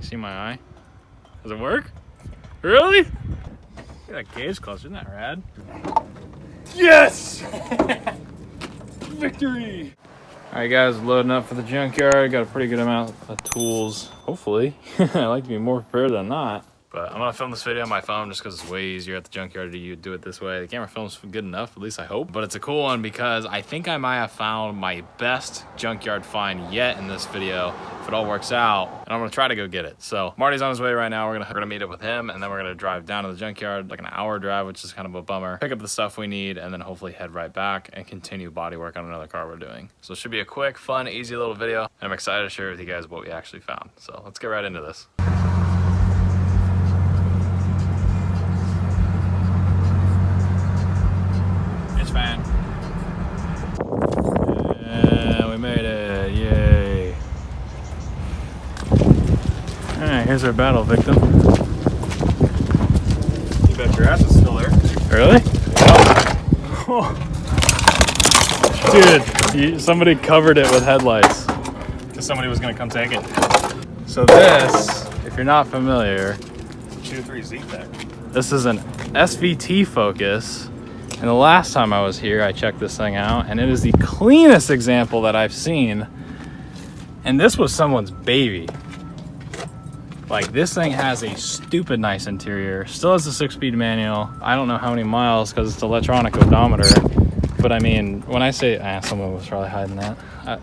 You see my eye? Does it work? Really? Look at that gauge cluster, isn't that rad? Yes! Victory! Alright guys, loading up for the junkyard. Got a pretty good amount of tools, hopefully. I like to be more prepared than not. But I'm gonna film this video on my phone just because it's way easier at the junkyard to do it this way. The camera film's good enough, at least I hope. But it's a cool one because I think I might have found my best junkyard find yet in this video, if it all works out. And I'm gonna try to go get it. So Marty's on his way right now. We're gonna meet up with him, and then we're gonna drive down to the junkyard, like an hour drive, which is kind of a bummer. Pick up the stuff we need, and then hopefully head right back and continue body work on another car we're doing. So it should be a quick, fun, easy little video. And I'm excited to share with you guys what we actually found. So let's get right into this. Fan. Yeah, we made it. Yay. Alright, here's our battle victim. You bet your ass is still there. Really? Yeah. Oh. Dude, somebody covered it with headlights. Because somebody was going to come take it. So this, if you're not familiar, 2.3 Z-Tech. This is an SVT Focus. And the last time I was here, I checked this thing out, and it is the cleanest example that I've seen. And this was someone's baby. Like, this thing has a stupid nice interior. Still has a 6-speed manual. I don't know how many miles because it's electronic odometer. But I mean, when I say, someone was probably hiding that.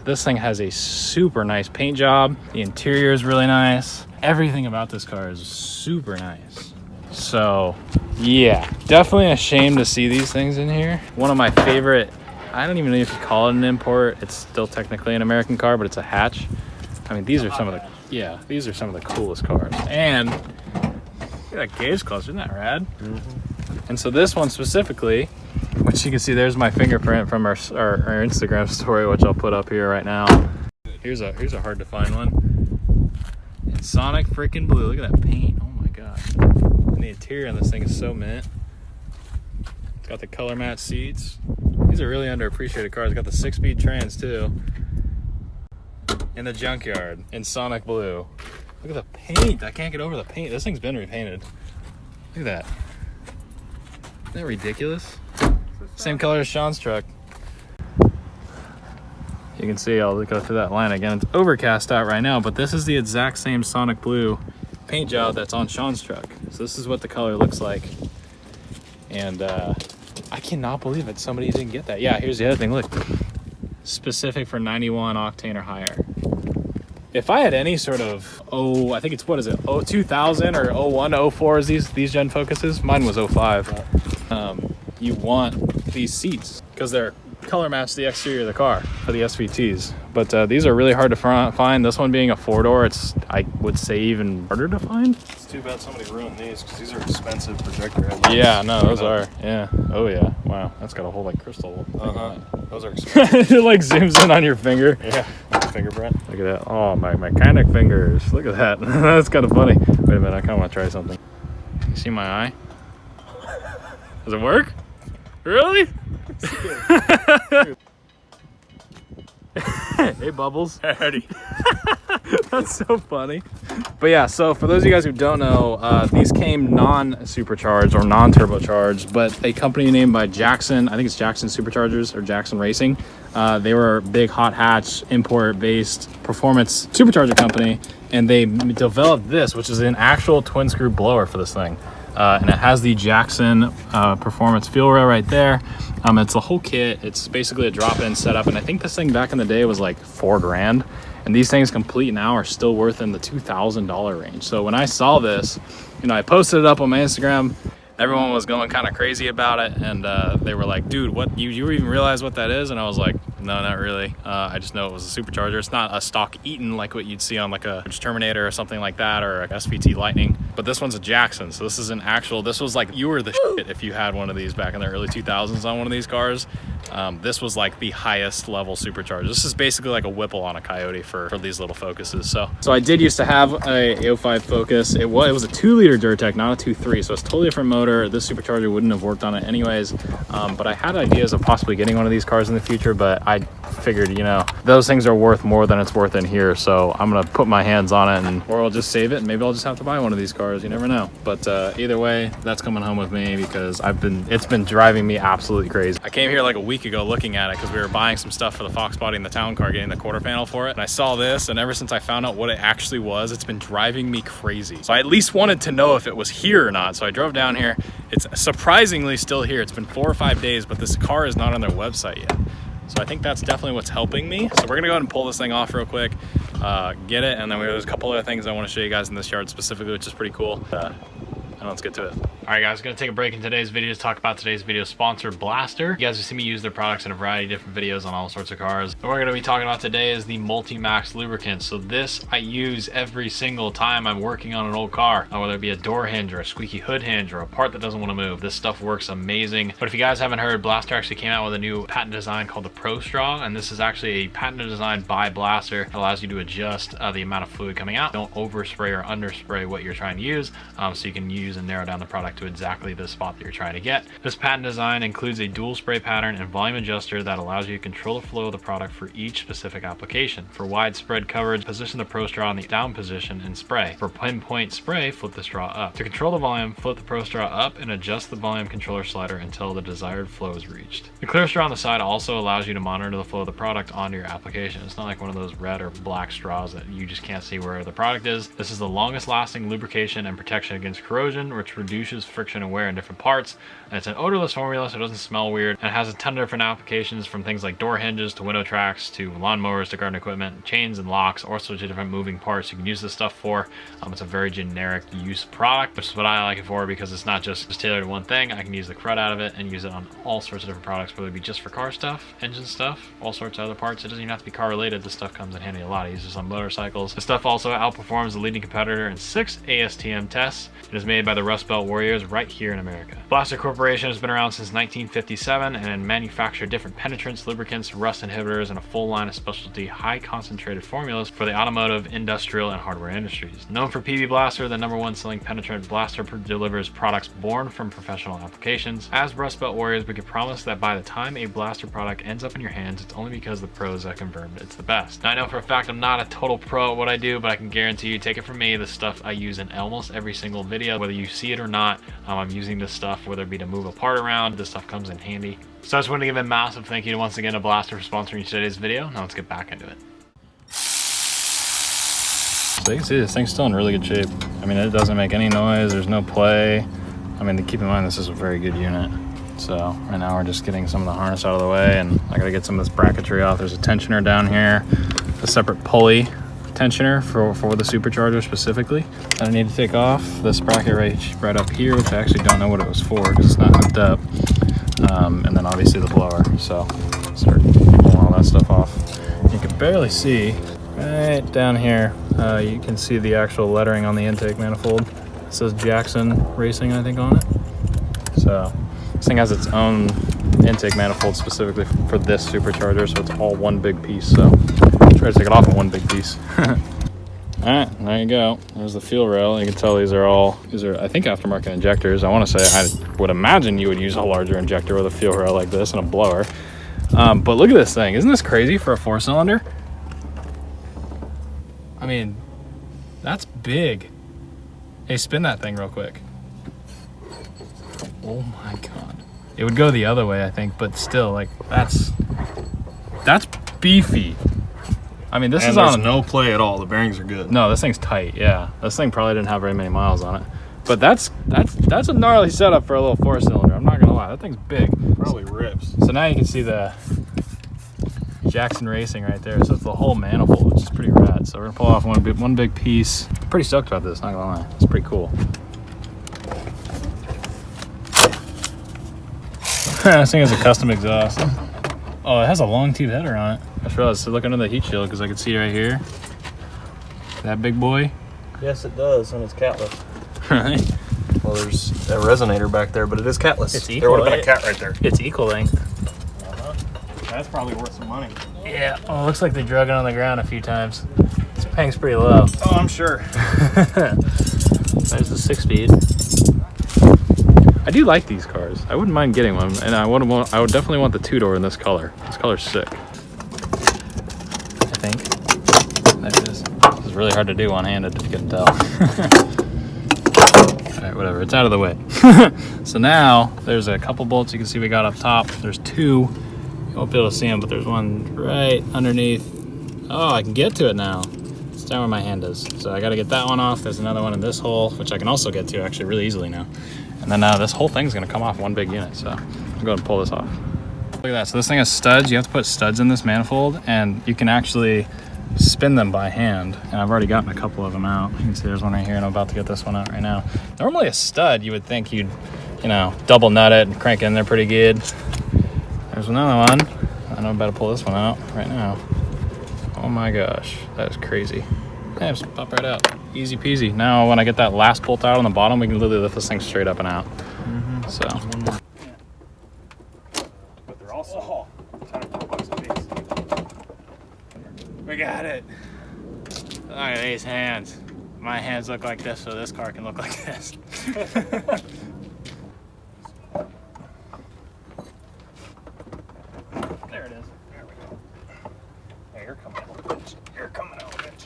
This thing has a super nice paint job. The interior is really nice. Everything about this car is super nice. So yeah, definitely ashamed to see these things in here. One of my favorite, I don't even know if you call it an import. It's still technically an American car, but it's a hatch. I mean, these are some of the, yeah, these are some of the coolest cars. And look at that gauge cluster, isn't that rad? Mm-hmm. And so this one specifically, which you can see, there's my fingerprint from our Instagram story, which I'll put up here right now. Here's a hard to find one. It's Sonic freaking blue. Look at that paint. Oh my god. And the interior on this thing is so mint. It's got the color match seats. These are really underappreciated cars. It's got the 6-speed trans too. In the junkyard in Sonic blue. Look at the paint. I can't get over the paint. This thing's been repainted. Look at that. Isn't that ridiculous? Same color as Sean's truck. You can see, I'll go through that line again. It's overcast out right now, but this is the exact same Sonic blue paint job that's on Sean's truck. So this is what the color looks like. And I cannot believe it. Somebody didn't get that. Yeah, here's the other thing. Look, specific for 91 octane or higher. If I had any sort of, I think it's, what is it? 2000 or 01 to 04 is these Gen Focuses. Mine was 05. You want these seats because they're color match the exterior of the car for the SVTs, but these are really hard to find. This one being a 4-door, it's, I would say, even harder to find. It's too bad somebody ruined these because these are expensive projector headlights. Yeah, no, those are. Yeah. Oh yeah. Wow, that's got a whole like crystal. Those are expensive. It like zooms in on your finger. Yeah, fingerprint. Look at that. Oh, my mechanic fingers. Look at that. That's kind of funny. Wait a minute, I kind of want to try something. You see my eye? Does it work? Really? Hey Bubbles. Alrighty. That's so funny. But yeah, so for those of you guys who don't know, these came non-supercharged or non-turbocharged, but a company named by Jackson, I think it's Jackson Superchargers or Jackson Racing. They were a big hot hatch import-based performance supercharger company, and they developed this, which is an actual twin screw blower for this thing. And it has the Jackson performance fuel rail right there. It's a whole kit. It's basically a drop-in setup, and I think this thing back in the day was like $4 grand, and these things complete now are still worth in the $2,000 range. So when I saw this, you know, I posted it up on my Instagram. Everyone was going kind of crazy about it, and they were like, dude, what, you even realize what that is? And I was like, no, not really. I just know it was a supercharger. It's not a stock Eaton like what you'd see on like a Terminator or something like that, or a SVT Lightning, but this one's a Jackson. So this is an actual, this was like, you were the shit if you had one of these back in the early 2000s on one of these cars. This was like the highest level supercharger. This is basically like a Whipple on a Coyote for these little Focuses. So I did used to have a 05 Focus. It was a 2-liter Durtech, not a 2.3, so it's a totally different motor. This supercharger wouldn't have worked on it anyways, but I had ideas of possibly getting one of these cars in the future, but I figured, you know, those things are worth more than it's worth in here, so I'm gonna put my hands on it, and or I'll just save it, and maybe I'll just have to buy one of these cars. You never know. But either way, that's coming home with me because it's been driving me absolutely crazy. I came here like a week ago looking at it because we were buying some stuff for the Fox Body and the Town Car, getting the quarter panel for it, and I saw this, and ever since I found out what it actually was, it's been driving me crazy. So I at least wanted to know if it was here or not, so I drove down here. It's surprisingly still here. It's been 4 or 5 days, but this car is not on their website yet. So I think that's definitely what's helping me. So we're gonna go ahead and pull this thing off real quick, get it, and then there's a couple other things I wanna show you guys in this yard specifically, which is pretty cool. And let's get to it. All right, guys, gonna take a break in today's video to talk about today's video sponsor, Blaster. You guys have seen me use their products in a variety of different videos on all sorts of cars. What we're gonna be talking about today is the Multi-Max lubricant. So this I use every single time I'm working on an old car, whether it be a door hinge or a squeaky hood hinge or a part that doesn't want to move. This stuff works amazing. But if you guys haven't heard, Blaster actually came out with a new patent design called the Pro Straw, and this is actually a patented design by Blaster. It allows you to adjust the amount of fluid coming out. Don't overspray or underspray what you're trying to use, so you can use and narrow down the product to exactly the spot that you're trying to get. This patent design includes a dual spray pattern and volume adjuster that allows you to control the flow of the product for each specific application. For widespread coverage, position the Pro Straw in the down position and spray. For pinpoint spray, flip the straw up. To control the volume, flip the Pro Straw up and adjust the volume controller slider until the desired flow is reached. The clear straw on the side also allows you to monitor the flow of the product onto your application. It's not like one of those red or black straws that you just can't see where the product is. This is the longest lasting lubrication and protection against corrosion, which reduces friction and wear in different parts. And it's an odorless formula, so it doesn't smell weird, and it has a ton of different applications from things like door hinges to window tracks to lawnmowers to garden equipment, chains and locks, all sorts of different moving parts you can use this stuff for. It's a very generic use product, which is what I like it for because it's not just tailored to one thing. I can use the crud out of it and use it on all sorts of different products, whether it be just for car stuff, engine stuff, all sorts of other parts. It doesn't even have to be car related. This stuff comes in handy a lot. I use this on motorcycles. This stuff also outperforms the leading competitor in 6 ASTM tests. It is made by the Rust Belt Warriors right here in America. Blaster Corporation has been around since 1957 and manufactured different penetrants, lubricants, rust inhibitors, and a full line of specialty high concentrated formulas for the automotive, industrial, and hardware industries. Known for PB'Blaster, the #1 selling penetrant, Blaster delivers products born from professional applications. As Rust Belt Warriors, we can promise that by the time a Blaster product ends up in your hands, it's only because the pros have confirmed it's the best. Now, I know for a fact I'm not a total pro at what I do, but I can guarantee you, take it from me, this stuff I use in almost every single video, whether you see it or not. I'm using this stuff, whether it be to move a part around. This stuff comes in handy. So I just want to give a massive thank you once again to Blaster for sponsoring today's video. Now let's get back into it. So you can see this thing's still in really good shape. I mean, it doesn't make any noise. There's no play. I mean, keep in mind, this is a very good unit. So right now we're just getting some of the harness out of the way, and I gotta get some of this bracketry off. There's a tensioner down here, a separate pulley tensioner for the supercharger specifically that I need to take off. This bracket right up here, which I actually don't know what it was for because it's not hooked up. And then obviously the blower. So start pulling all that stuff off. You can barely see right down here. You can see the actual lettering on the intake manifold. It says Jackson Racing, I think, on it. So this thing has its own intake manifold specifically for this supercharger, so it's all one big piece. So try to take it off in one big piece. All right, there you go. There's the fuel rail. You can tell these are I think aftermarket injectors. I want to say, I would imagine you would use a larger injector with a fuel rail like this and a blower. But look at this thing. Isn't this crazy for a 4-cylinder? I mean, that's big. Hey, spin that thing real quick. Oh my God. It would go the other way, I think, but still, like, that's beefy. I mean, this is on no play at all. The bearings are good. No, this thing's tight. Yeah, this thing probably didn't have very many miles on it, but that's a gnarly setup for a little 4-cylinder. I'm not gonna lie, that thing's big. Probably rips. So now you can see the Jackson Racing right there. So it's the whole manifold, which is pretty rad. So we're gonna pull off one big piece. I'm pretty stoked about this. Not gonna lie, it's pretty cool. This thing has a custom exhaust. Oh, it has a long tube header on it. I just realized to look under the heat shield because I can see right here. That big boy. Yes, it does, and it's catless. Right. Well, there's a resonator back there, but it is catless. It's equal. There would have been a cat right there. It's equal length. That's probably worth some money. Yeah. Oh, it looks like they drug it on the ground a few times. This pang's pretty low. Oh, I'm sure. There's the 6-speed. I do like these cars. I wouldn't mind getting one, and I would definitely want the 2-door in this color. This color's sick. think. There it is. This is really hard to do one-handed, if you couldn't tell. All right, whatever, it's out of the way. So now there's a couple bolts you can see we got up top. There's two. You won't be able to see them, but there's one right underneath. Oh, I can get to it now. It's down where my hand is. So I got to get that one off. There's another one in this hole, which I can also get to actually really easily now. And then this whole thing's gonna come off one big unit. So I'm gonna go ahead and pull this off. Look at that. So this thing has studs. You have to put studs in this manifold, and you can actually spin them by hand. And I've already gotten a couple of them out. You can see there's one right here, and I'm about to get this one out right now. Normally a stud, you would think you'd, you know, double nut it and crank it in there pretty good. There's another one. I'm about to pull this one out right now. Oh my gosh, that is crazy. Yeah, just pop right out. Easy peasy. Now when I get that last bolt out on the bottom, we can literally lift this thing straight up and out. So. One more. But they're also $4 a piece. We got it. Look at these hands. My hands look like this, so this car can look like this. There it is. There we go. Hey, you're coming out, bitch. You're coming out, bitch.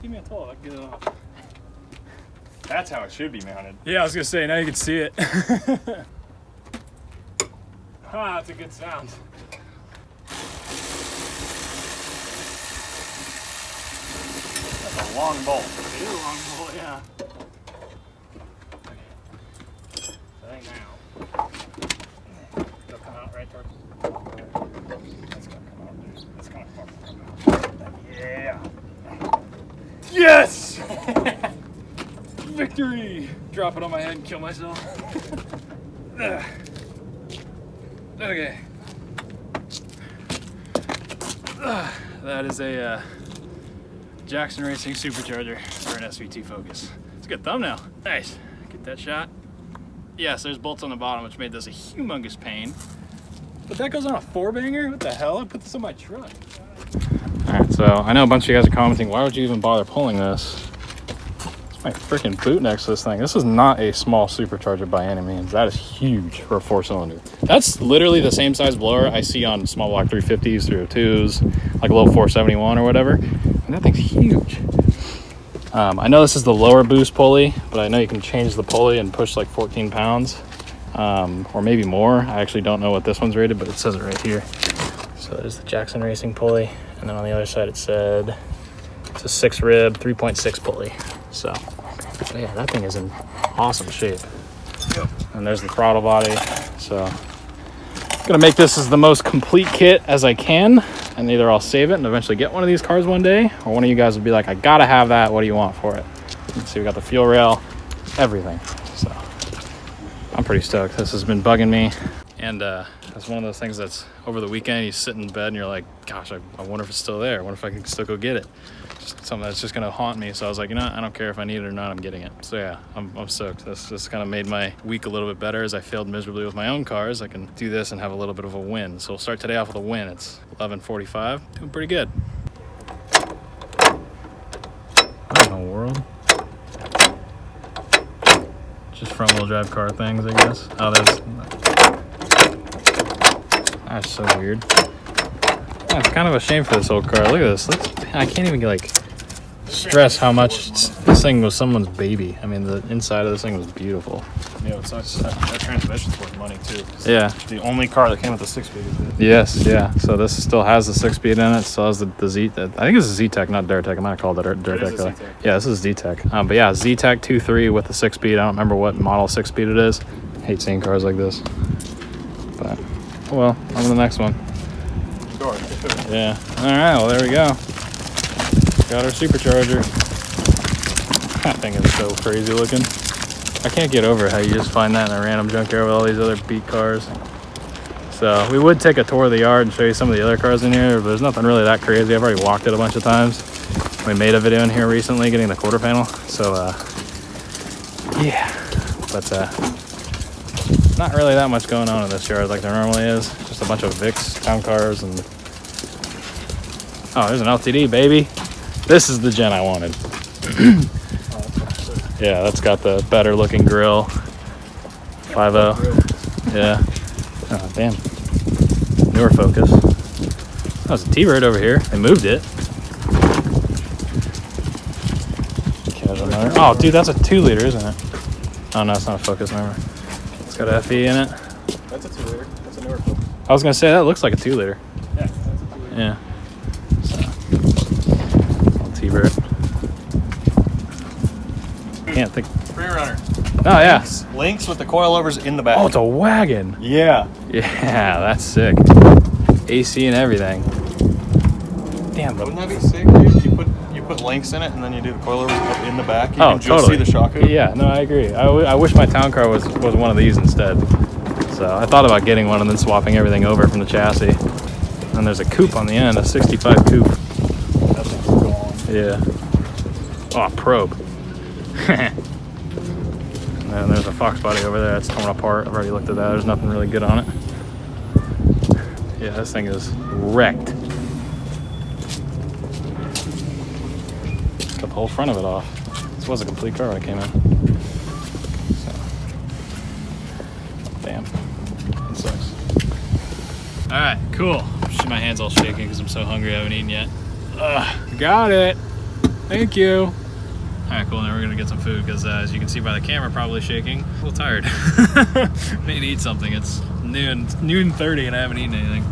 Give me a tool, I can get it off. That's how it should be mounted. Yeah, I was gonna say, now you can see it. Ah, that's a good sound. That's a long bolt. It is a long bolt, yeah. I think now. It'll come out right towards. That's gonna come out. That's gonna fucking come out. Yeah. Yes! Victory! Drop it on my head and kill myself. Okay. That is a Jackson Racing Supercharger for an SVT Focus. It's a good thumbnail. Nice. Get that shot. Yes, there's bolts on the bottom, which made this a humongous pain. But that goes on a 4-banger? What the hell? I put this on my truck. Alright, so I know a bunch of you guys are commenting, why would you even bother pulling this? It's my freaking boot next to this thing. This is not a small supercharger by any means. That is huge for a 4-cylinder. That's literally the same size blower I see on small block 350s, 302s, like a little 471 or whatever. And that thing's huge. I know this is the lower boost pulley, but I know you can change the pulley and push like 14 pounds or maybe more. I actually don't know what this one's rated, but it says it right here. So there's the Jackson Racing pulley. And then on the other side it said it's a 6-rib 3.6 pulley. So yeah, that thing is in awesome shape. Yep. And there's the throttle body. So I'm gonna make this as the most complete kit as I can, and either I'll save it and eventually get one of these cars one day, or one of you guys will be like, I gotta have that, what do you want for it? You can see we got the fuel rail, everything. So I'm pretty stoked. This has been bugging me, and that's one of those things that's over the weekend you sit in bed and you're like, gosh, I wonder if it's still there. I wonder if I can still go get it. Just something that's just gonna haunt me. So I was like, you know what? I don't care if I need it or not, I'm getting it. So yeah, I'm stoked. This just kind of made my week a little bit better. As I failed miserably with my own cars, I can do this and have a little bit of a win. So we'll start today off with a win. It's 11:45, doing pretty good. What in the world? Just front wheel drive car things, I guess. Oh, that's so weird. Yeah, it's kind of a shame for this old car. Look at this. I can't even like stress how much this thing was someone's baby. I mean, the inside of this thing was beautiful. Yeah, it sucks. That transmission's worth money too. Yeah. The only car that came with the 6-speed. Yes, yeah. So this still has the 6-speed in it. Still has the Z. I think it's a Z-Tech, not Duratec. I might have called it Duratec. Yeah, this is Z-Tech. But yeah, Z-Tech 2.3 with the 6-speed. I don't remember what model 6-speed it is. I hate seeing cars like this. But oh well, on to the next one. Sure. Yeah. All right. Well, there we go. Got our supercharger. That thing is so crazy looking. I can't get over how you just find that in a random junkyard with all these other beat cars. So we would take a tour of the yard and show you some of the other cars in here, but there's nothing really that crazy. I've already walked it a bunch of times. We made a video in here recently getting the quarter panel. So yeah, but not really that much going on in this yard like there normally is. Just a bunch of Vicks town cars and oh, there's an LTD, baby. This is the gen I wanted. Yeah, that's got the better looking grill. 5.0. Yeah. Oh, damn. Newer Focus. Oh, there's a T-Bird over here. They moved it. Oh, dude, that's a 2-liter, isn't it? Oh, no, it's not a Focus, remember. It's got a FE in it. That's a 2-liter. That's a newer Focus. I was going to say, that looks like a 2-liter. Yeah, that's a 2-liter. Yeah. So, T-Bird. Can't think. Pre-runner. Oh, yeah. Links with the coilovers in the back. Oh, it's a wagon. Yeah. Yeah, that's sick. AC and everything. Damn. Wouldn't that be sick, dude? You put links in it and then you do the coilovers up in the back. You can just totally. see the shock hoop. Yeah, no, I agree. I wish my town car was one of these instead. So I thought about getting one and then swapping everything over from the chassis. And there's a coupe on the end, a 65 coupe. That thing's gone. Yeah. Oh, probe. And there's a Fox body over there. It's torn apart. I've already looked at that. There's nothing really good on it. Yeah, this thing is wrecked. Got the whole front of it off. This was a complete car when it came in. So. Damn. It sucks. Alright, cool. My hand's all shaking because I'm so hungry I haven't eaten yet. Got it. Thank you. Alright, cool. Now we're gonna get some food because as you can see by the camera, probably shaking. A little tired. Need to eat something. It's noon 30 and I haven't eaten anything.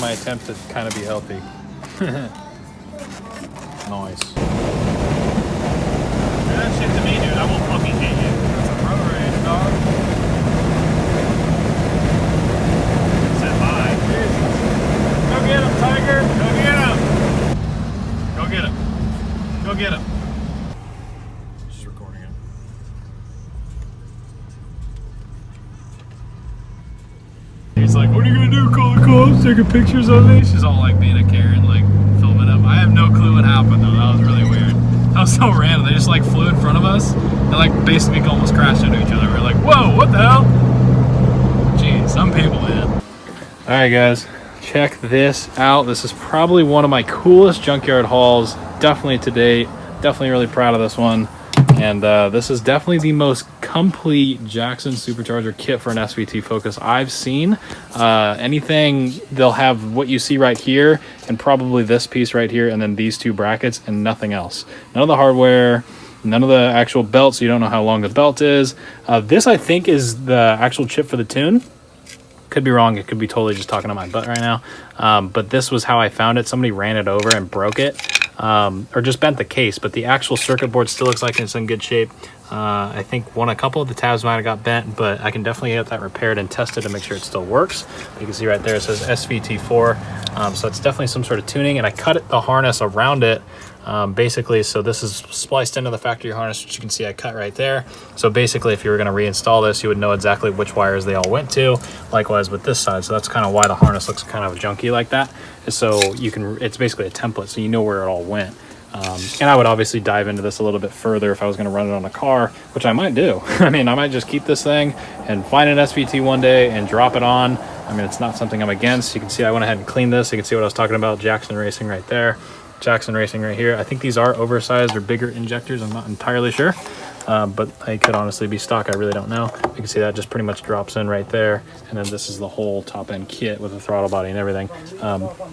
My attempt to kind of be healthy. Nice. Do that shit to me, dude. I will fucking hit you. That's a road rage, dog. Said bye. Go get him, Tiger. Go get him. Go get him. Go get him. Just recording it. He's like, what are you gonna do? Call the cops? Taking pictures of me? She's all like being a Karen, like filming him. I have no clue what happened though. That was really weird. That was so random. They just like flew in front of us and like basically almost crashed into each other. We were like, whoa, what the hell? Jeez, some people, man. All right, guys, check this out. This is probably one of my coolest junkyard hauls, definitely to date. Definitely really proud of this one. And this is definitely the most complete Jackson Supercharger kit for an SVT Focus I've seen. Anything, they'll have what you see right here and probably this piece right here and then these two brackets and nothing else. None of the hardware, none of the actual belts. You don't know how long the belt is. This, I think, is the actual chip for the tune. Could be wrong. It could be totally just talking on my butt right now. But this was how I found it. Somebody ran it over and broke it. Or just bent the case, but the actual circuit board still looks like it's in good shape. I think a couple of the tabs might have got bent, but I can definitely get that repaired and tested to make sure it still works. You can see right there it says SVT4, so it's definitely some sort of tuning, and I cut the harness around it basically, so this is spliced into the factory harness, which you can see I cut right there. So basically if you were going to reinstall this, you would know exactly which wires they all went to. Likewise with this side, so that's kind of why the harness looks kind of junky like that. So you can, it's basically a template, so you know where it all went. And I would obviously dive into this a little bit further if I was going to run it on a car, which I might do. I mean, I might just keep this thing and find an SVT one day and drop it on. I mean, it's not something I'm against. You can see I went ahead and cleaned this. You can see what I was talking about. Jackson Racing right there. Jackson Racing right here. I think these are oversized or bigger injectors. I'm not entirely sure. But they could honestly be stock. I really don't know. You can see that just pretty much drops in right there. And then this is the whole top end kit with the throttle body and everything.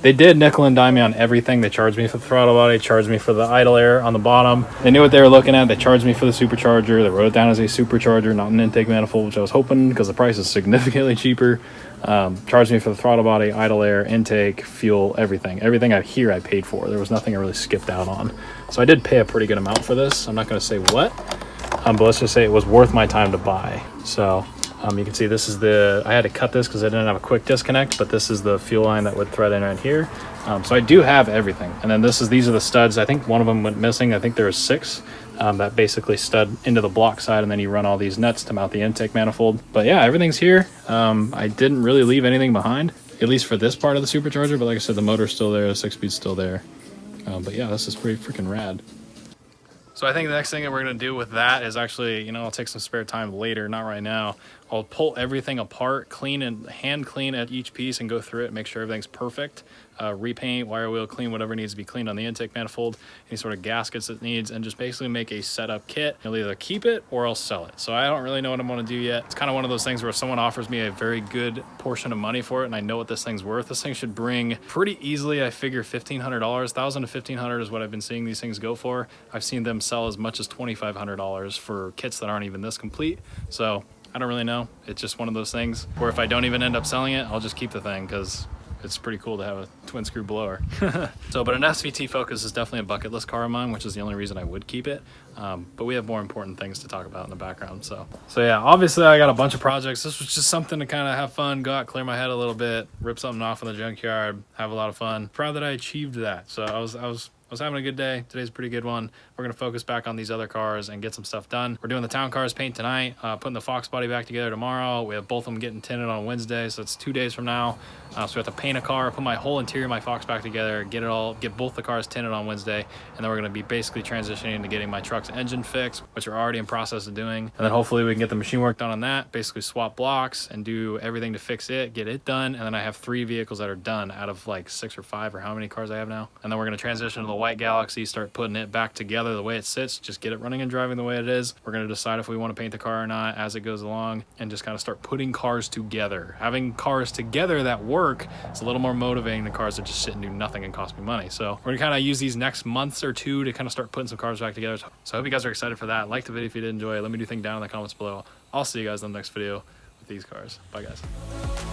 They did nickel and dime me on everything. They charged me for the throttle body, charged me for the idle air on the bottom. They knew what they were looking at. They charged me for the supercharger. They wrote it down as a supercharger, not an intake manifold, which I was hoping because the price is significantly cheaper. Charged me for the throttle body, idle air, intake, fuel, everything. Everything out here I paid for. There was nothing I really skipped out on. So I did pay a pretty good amount for this. I'm not going to say what. But let's just say it was worth my time to buy. So you can see this is the, I had to cut this because I didn't have a quick disconnect, but this is the fuel line that would thread in right here. So I do have everything. And then these are the studs. I think one of them went missing. I think there was 6 that basically stud into the block side, and then you run all these nuts to mount the intake manifold. But yeah, everything's here. I didn't really leave anything behind, at least for this part of the supercharger. But like I said, the motor's still there, the 6-speed's still there. But yeah, this is pretty freaking rad. So I think the next thing that we're going to do with that is actually, I'll take some spare time later, not right now. I'll pull everything apart, clean and hand clean at each piece and go through it, make sure everything's perfect. Repaint, wire wheel, clean whatever needs to be cleaned on the intake manifold, any sort of gaskets it needs, and just basically make a setup kit. I'll either keep it or I'll sell it. So I don't really know what I'm gonna do yet. It's kind of one of those things where if someone offers me a very good portion of money for it and I know what this thing's worth, this thing should bring pretty easily, I figure $1,500, $1,000 to $1,500 is what I've been seeing these things go for. I've seen them sell as much as $2,500 for kits that aren't even this complete. So I don't really know. It's just one of those things where if I don't even end up selling it, I'll just keep the thing because it's pretty cool to have a twin screw blower. But an SVT Focus is definitely a bucket list car of mine, which is the only reason I would keep it. But we have more important things to talk about in the background. So yeah, obviously I got a bunch of projects. This was just something to kind of have fun, go out, clear my head a little bit, rip something off in the junkyard, have a lot of fun. Proud that I achieved that. So I was having a good day. Today's a pretty good one. We're gonna focus back on these other cars and get some stuff done. We're doing the town cars paint tonight, putting the Fox body back together tomorrow. We have both of them getting tinted on Wednesday, so it's 2 days from now. So we have to paint a car, put my whole interior of my Fox back together, get both the cars tinted on Wednesday, and then we're gonna be basically transitioning into getting my truck's engine fixed, which we're already in process of doing. And then hopefully we can get the machine work done on that, basically swap blocks and do everything to fix it, get it done. And then I have 3 vehicles that are done out of like 6 or 5 or how many cars I have now. And then we're gonna transition to the White Galaxy, start putting it back together the way it sits, just get it running and driving the way it is. We're gonna decide if we wanna paint the car or not as it goes along and just kind of start putting cars together. Having cars together that work is a little more motivating than cars that just sit and do nothing and cost me money. So we're gonna kind of use these next months or 2 to kind of start putting some cars back together. So I hope you guys are excited for that. Like the video if you did enjoy it. Let me do anything down in the comments below. I'll see you guys in the next video with these cars. Bye guys.